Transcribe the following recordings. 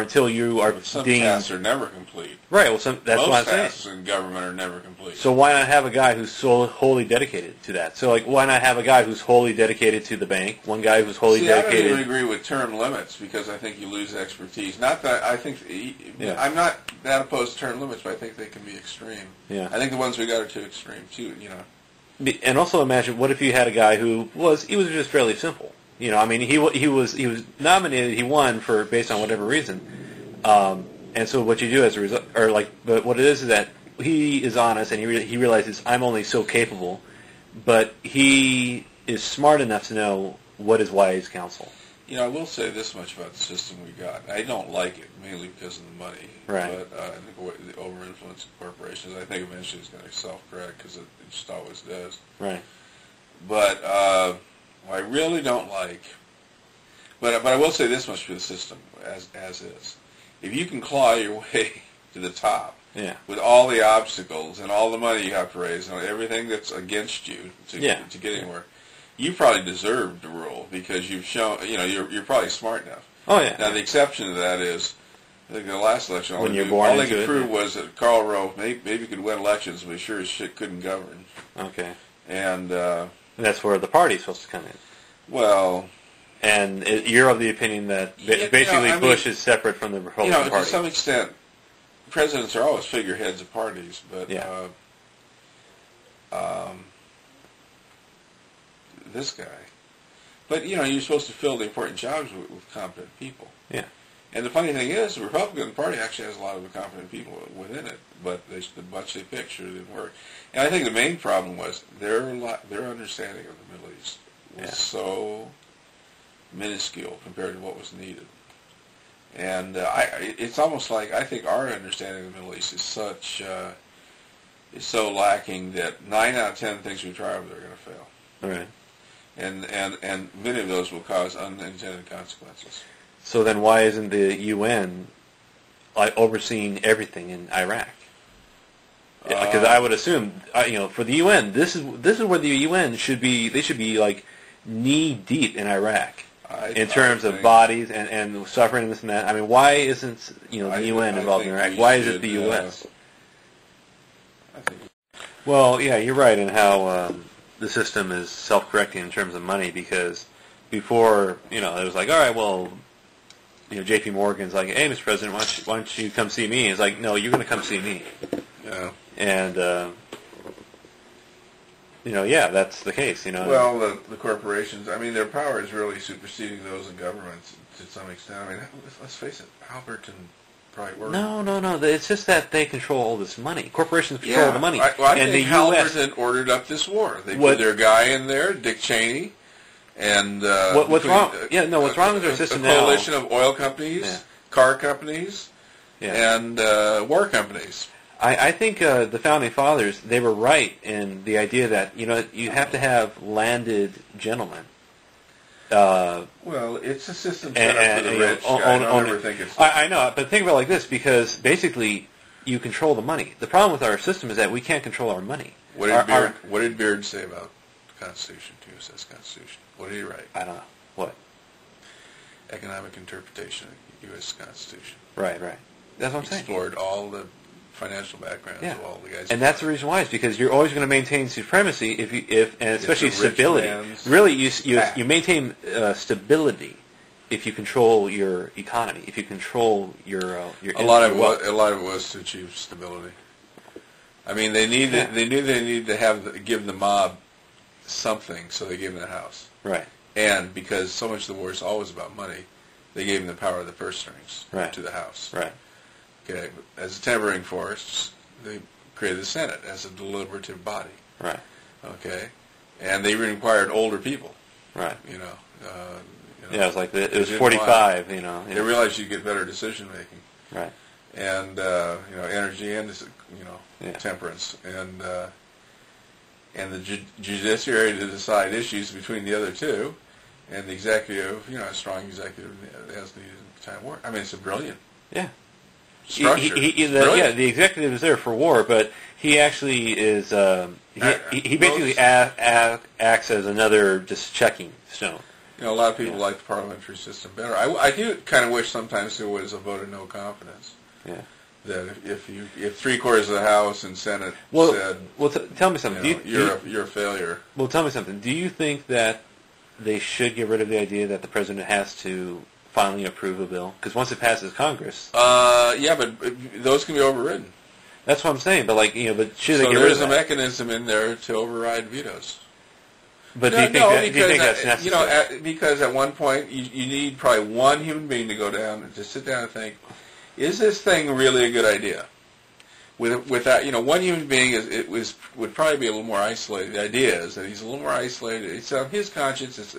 until you are Some deemed... tasks are never complete. Right, well, that's what I'm saying. Most tasks in government are never complete. So why not have a guy who's so wholly dedicated to that? So, like, why not have a guy who's wholly dedicated to the bank, one guy who's wholly dedicated... I don't even agree with term limits because I think you lose expertise. Not that I think... Yeah. I'm not that opposed to term limits, but I think they can be extreme. Yeah. I think the ones we got are too extreme, too, you know. And also imagine, what if you had a guy who was just fairly simple? You know, I mean, he was nominated, he won for based on whatever reason. And so what you do as a result, but what it is that he is honest and he realizes I'm only so capable, but he is smart enough to know what is wise counsel. You know, I will say this much about the system we got. I don't like it, mainly because of the money. Right. But I think the over-influence of corporations, I think eventually it's going to self-correct because it just always does. Right. But what I really don't like, but I will say this much for the system as is. If you can claw your way to the top with all the obstacles and all the money you have to raise and everything that's against you to get anywhere, you probably deserve to rule because you've shown, you know, you're probably smart enough. Oh, yeah. Now, the exception to that is, I think the last election, all they could prove was that Karl Rove maybe could win elections, but he sure as shit couldn't govern. Okay. And that's where the party's supposed to come in. Well... And you're of the opinion that basically Bush is separate from the Republican Party. To some extent, presidents are always figureheads of parties, but this guy. But, you know, you're supposed to fill the important jobs with competent people. Yeah. And the funny thing is, the Republican Party actually has a lot of competent people within it, but the bunch they picked sure didn't work. And I think the main problem was their understanding of the Middle East was so minuscule compared to what was needed. And it's almost like I think our understanding of the Middle East is so lacking that 9 out of 10 things we try over there are going to fail. All right. And many of those will cause unintended consequences. So then why isn't the UN overseeing everything in Iraq? Because I would assume, for the UN, this is where the UN should be. They should be like knee deep in Iraq in terms of bodies and suffering and this and that. I mean, why isn't the UN involved in Iraq? Why is it the U.S.? Well, yeah, you're right in how the system is self-correcting in terms of money because before it was like, all right, well. J.P. Morgan's like, hey, Mr. President, why don't you come see me? He's like, no, you're going to come see me. Yeah. And, that's the case, Well, the corporations, I mean, their power is really superseding those of governments to some extent. I mean, let's face it, Halliburton probably worked. No. It's just that they control all this money. Corporations control the money. I think Halliburton ordered up this war. They put their guy in there, Dick Cheney. And what's wrong? What's wrong with their system now? A coalition of oil companies, car companies, and war companies. I think the founding fathers, they were right in the idea that you have to have landed gentlemen. Well, it's a system set up for the rich. I know, but think about it like this, because basically you control the money. The problem with our system is that we can't control our money. What did Beard say about the Constitution, the U.S. Constitution? What did he write? I don't know. What? Economic interpretation of the U.S. Constitution. Right. That's what I'm saying. Explored all the financial backgrounds of all the guys. And that's the reason why, is because you're always going to maintain supremacy and especially stability. Really, you maintain stability if you control your economy, if you control your a lot of it was to achieve stability. I mean, they knew they needed to give the mob something, so they gave them the house. Right. And because so much of the war is always about money, they gave them the power of the purse strings to the House. Right. Okay. As a tempering force, they created the Senate as a deliberative body. Right. Okay. And they required older people. Right. It was like it was 45. They realized you get better decision making. Right. And energy and temperance and the judiciary to decide issues between the other two, and the executive, a strong executive has needed time war. I mean, it's a brilliant structure. The executive is there for war, but he actually is. He basically acts as another just checking stone. A lot of people like the parliamentary system better. I do kind of wish sometimes there was a vote of no confidence. Yeah. That if 3/4 of the House and Senate said, tell me something. You're a failure. Well, tell me something. Do you think that they should get rid of the idea that the president has to finally approve a bill? Because once it passes Congress, yeah, but those can be overridden. That's what I'm saying. But but should they so get rid of that? there's a mechanism in there to override vetoes. But do you think that's necessary? Because at one point you need probably one human being to go down and just sit down and think, is this thing really a good idea? With that, one human being would probably be a little more isolated. The idea is that he's a little more isolated. It's on his conscience. It's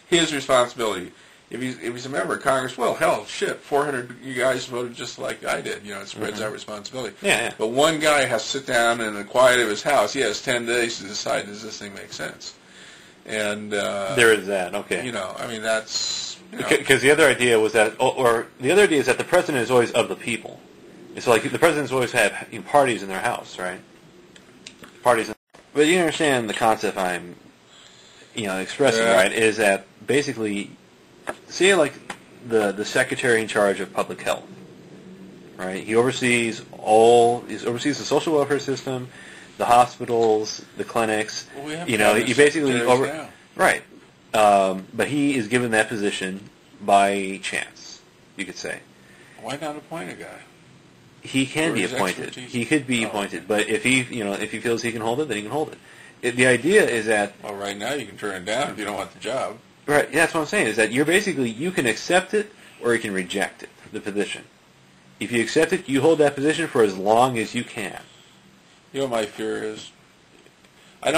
his responsibility. If he's a member of Congress, well, hell, shit, 400 you guys voted just like I did. It spreads our responsibility. Yeah. But one guy has to sit down in the quiet of his house. He has 10 days to decide, does this thing make sense? And there is that. Okay. That's because the other idea was that, or the other idea is that the president is always of the people. It's like the presidents always have parties in their house, right? Parties. But you understand the concept I'm, expressing, right? Is that basically, see, like the secretary in charge of public health, right? He oversees the social welfare system, the hospitals, the clinics. Well, he basically right. But he is given that position by chance, you could say. Why not appoint a guy? He can be appointed. Expertise? He could be appointed, but if he feels he can hold it, then he can hold it. The idea is that right now you can turn it down if you don't want the job. Right. Yeah, that's what I'm saying. Is that you can accept it or you can reject it, the position. If you accept it, you hold that position for as long as you can. My fear is, I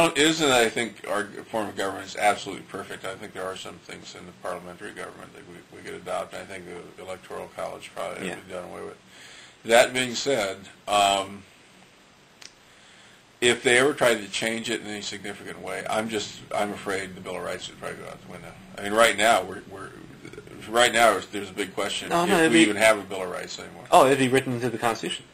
think our form of government is absolutely perfect. I think there are some things in the parliamentary government that we could adopt. I think the electoral college probably would be done away with. That being said, if they ever tried to change it in any significant way, I'm afraid the Bill of Rights would probably go out the window. I mean, right now there's a big question if we even have a Bill of Rights anymore. Oh, it'd be written into the Constitution.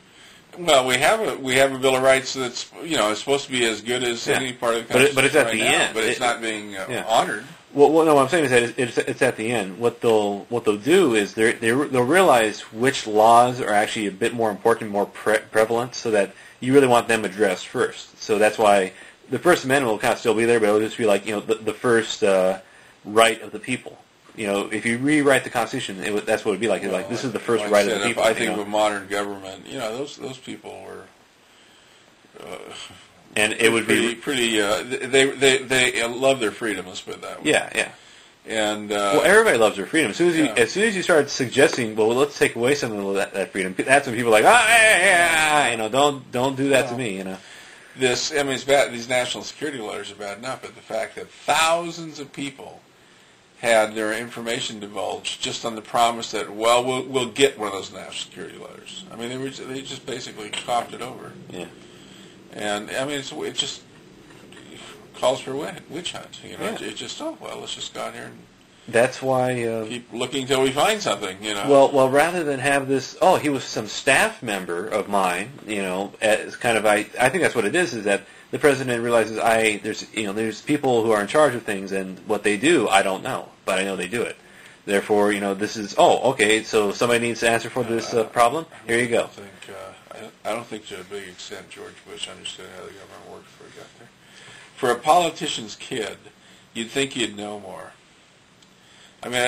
Well, we have a Bill of Rights that's it's supposed to be as good as any part of the Constitution. But it's at the end. But it's not being honored. Well, no, what I'm saying is that it's at the end. What they'll do is they'll realize which laws are actually a bit more important, more prevalent, so that you really want them addressed first. So that's why the First Amendment will kind of still be there, but it'll just be like the first right of the people. If you rewrite the Constitution, that's what it would be like. It's like this is the first right of the people. I think of a modern government. Those people were. And it would be pretty. They love their freedom. Let's put it that way. Yeah. And everybody loves their freedom. As soon as you start suggesting, well, let's take away some of that freedom, that's when people are like, don't do that to me. It's bad. These national security letters are bad enough, but the fact that thousands of people had their information divulged just on the promise that, well, we'll get one of those national security letters. I mean, they just basically coughed it over. Yeah. And I mean, it just calls for a witch hunt. It's just let's just go out here and that's why keep looking till we find something. Well, rather than have this, he was some staff member of mine. As kind of I think that's what it is that the president realizes there's people who are in charge of things and what they do I don't know, but I know they do it. Therefore, this is okay. So somebody needs to answer for this problem. Here you go. I don't think to a big extent George Bush understood how the government worked before he got there. For a politician's kid, you'd think he'd know more. I mean,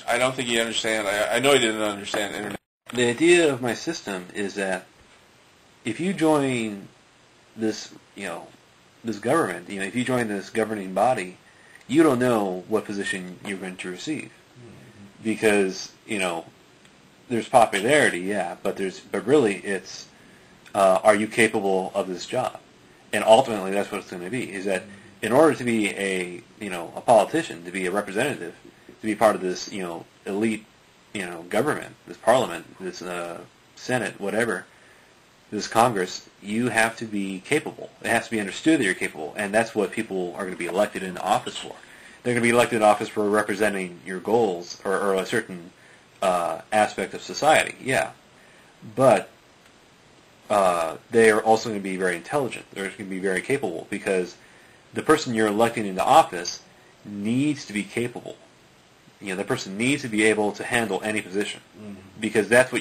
I don't think he understand. I know he didn't understand internet. The idea of my system is that if you join this, this government, if you join this governing body, you don't know what position you're going to receive, because there's popularity, but really it's are you capable of this job? And ultimately, that's what it's going to be. Is that in order to be a politician, to be a representative, to be part of this elite government, this parliament, this Senate, whatever, this Congress, you have to be capable. It has to be understood that you're capable, and that's what people are going to be elected into office for. They're going to be elected in office for representing your goals or a certain aspect of society, but they are also going to be very intelligent. They're going to be very capable, because the person you're electing into office needs to be capable. that person needs to be able to handle any position because that's what